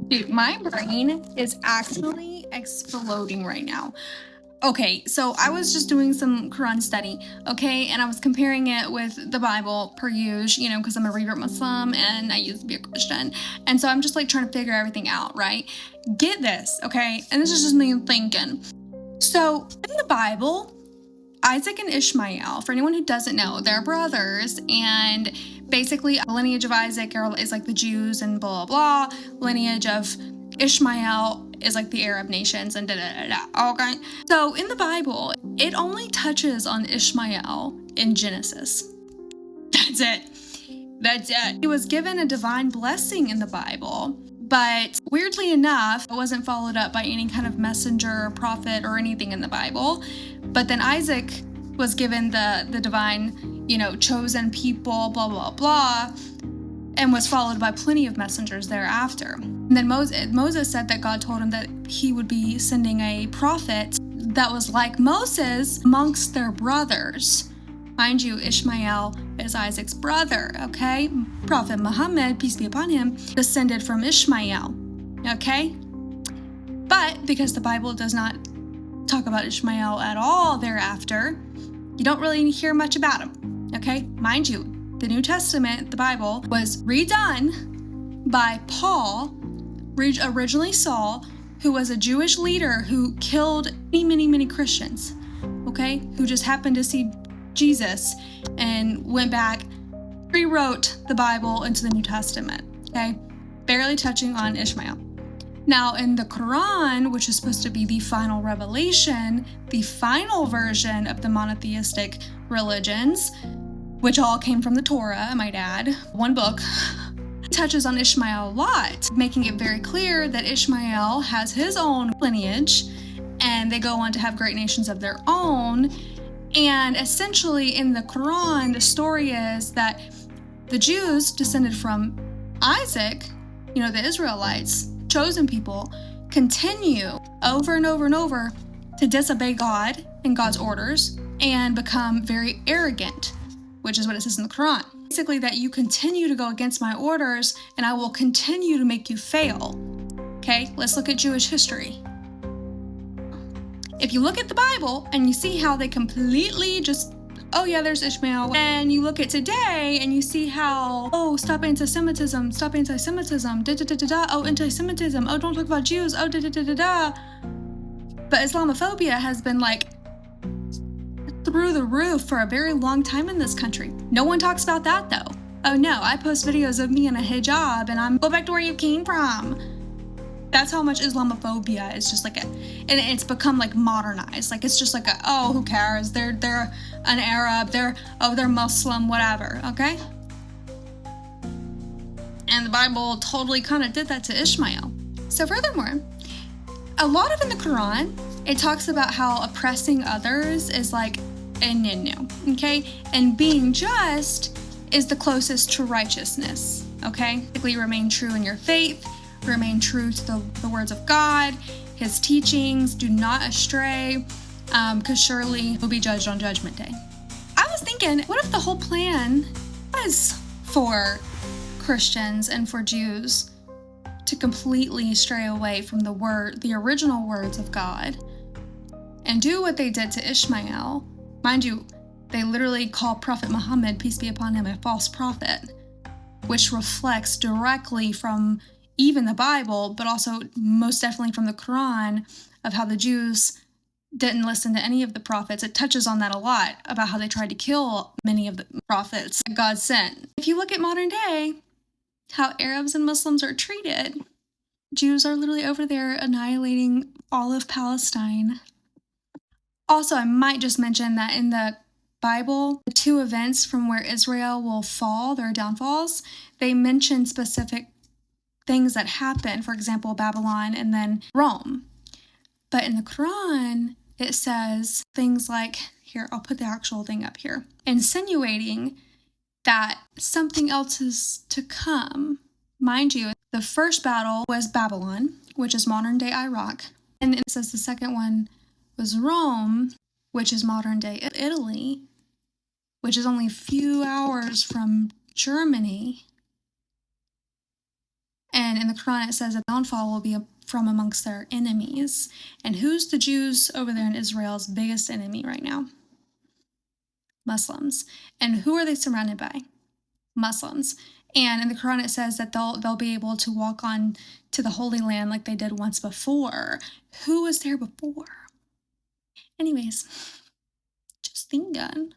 Dude, my brain is actually exploding right now. Okay, so I was just doing some Quran study, okay, and I was comparing it with the Bible per usual, because I'm a Revert Muslim and I used to be a Christian, and so I'm just like trying to figure everything out, right? Get this, okay, and this is just me thinking. So in the Bible, Isaac and Ishmael, for anyone who doesn't know, they're brothers, and basically the lineage of Isaac is like the Jews and blah blah blah. Lineage of Ishmael is like the Arab nations and da da da da. Okay, so in the Bible, it only touches on Ishmael in Genesis. That's it. That's it. He was given a divine blessing in the Bible, but weirdly enough, it wasn't followed up by any kind of messenger or prophet or anything in the Bible. But then Isaac was given the divine, chosen people, blah, blah, blah, and was followed by plenty of messengers thereafter. And then Moses said that God told him that he would be sending a prophet that was like Moses amongst their brothers. Mind you, Ishmael is Isaac's brother, okay? Prophet Muhammad, peace be upon him, descended from Ishmael, okay? But because the Bible does not talk about Ishmael at all thereafter, you don't really hear much about him, okay? Mind you, the New Testament, the Bible, was redone by Paul, originally Saul, who was a Jewish leader who killed many Christians, okay? Who just happened to see Jesus and went back, rewrote the Bible into the New Testament, okay? Barely touching on Ishmael. Now, in the Quran, which is supposed to be the final revelation, the final version of the monotheistic religions, which all came from the Torah, I might add, one book, touches on Ishmael a lot, making it very clear that Ishmael has his own lineage, and they go on to have great nations of their own. And essentially in the Quran, the story is that the Jews descended from Isaac, the Israelites, chosen people, continue over and over and over to disobey God and God's orders and become very arrogant, which is what it says in the Quran. Basically that you continue to go against my orders and I will continue to make you fail. Okay, let's look at Jewish history. If you look at the Bible and you see how they completely just, oh yeah, there's Ishmael, and you look at today and you see how, oh, stop anti-Semitism, oh, anti-Semitism, oh, don't talk about Jews, oh, da-da-da-da-da. But Islamophobia has been like through the roof for a very long time in this country. No one talks about that though. Oh no, I post videos of me in a hijab and I'm, go back to where you came from. That's how much Islamophobia is just like and it's become like modernized. Like it's just like oh, who cares? They're an Arab, they're Muslim, whatever, okay? And the Bible totally kind of did that to Ishmael. So furthermore, a lot of in the Quran, it talks about how oppressing others is like a ninu, okay? And being just is the closest to righteousness, okay? Basically remain true in your faith, remain true to the words of God, his teachings, do not astray, because surely you'll be judged on Judgment Day. I was thinking, what if the whole plan was for Christians and for Jews to completely stray away from the original words of God and do what they did to Ishmael? Mind you, they literally call Prophet Muhammad, peace be upon him, a false prophet, which reflects directly from even the Bible, but also most definitely from the Quran, of how the Jews didn't listen to any of the prophets. It touches on that a lot, about how they tried to kill many of the prophets that God sent. If you look at modern day, how Arabs and Muslims are treated, Jews are literally over there annihilating all of Palestine. Also, I might just mention that in the Bible, the two events from where Israel will fall, their downfalls, they mention specific things that happen, for example, Babylon and then Rome. But in the Quran, it says things like, here, I'll put the actual thing up here, insinuating that something else is to come. Mind you, the first battle was Babylon, which is modern day Iraq. And it says the second one was Rome, which is modern day Italy, which is only a few hours from Germany. And in the Quran, it says that downfall will be from amongst their enemies. And who's the Jews over there in Israel's biggest enemy right now? Muslims. And who are they surrounded by? Muslims. And in the Quran, it says that they'll be able to walk on to the Holy Land like they did once before. Who was there before? Anyways, just thinking.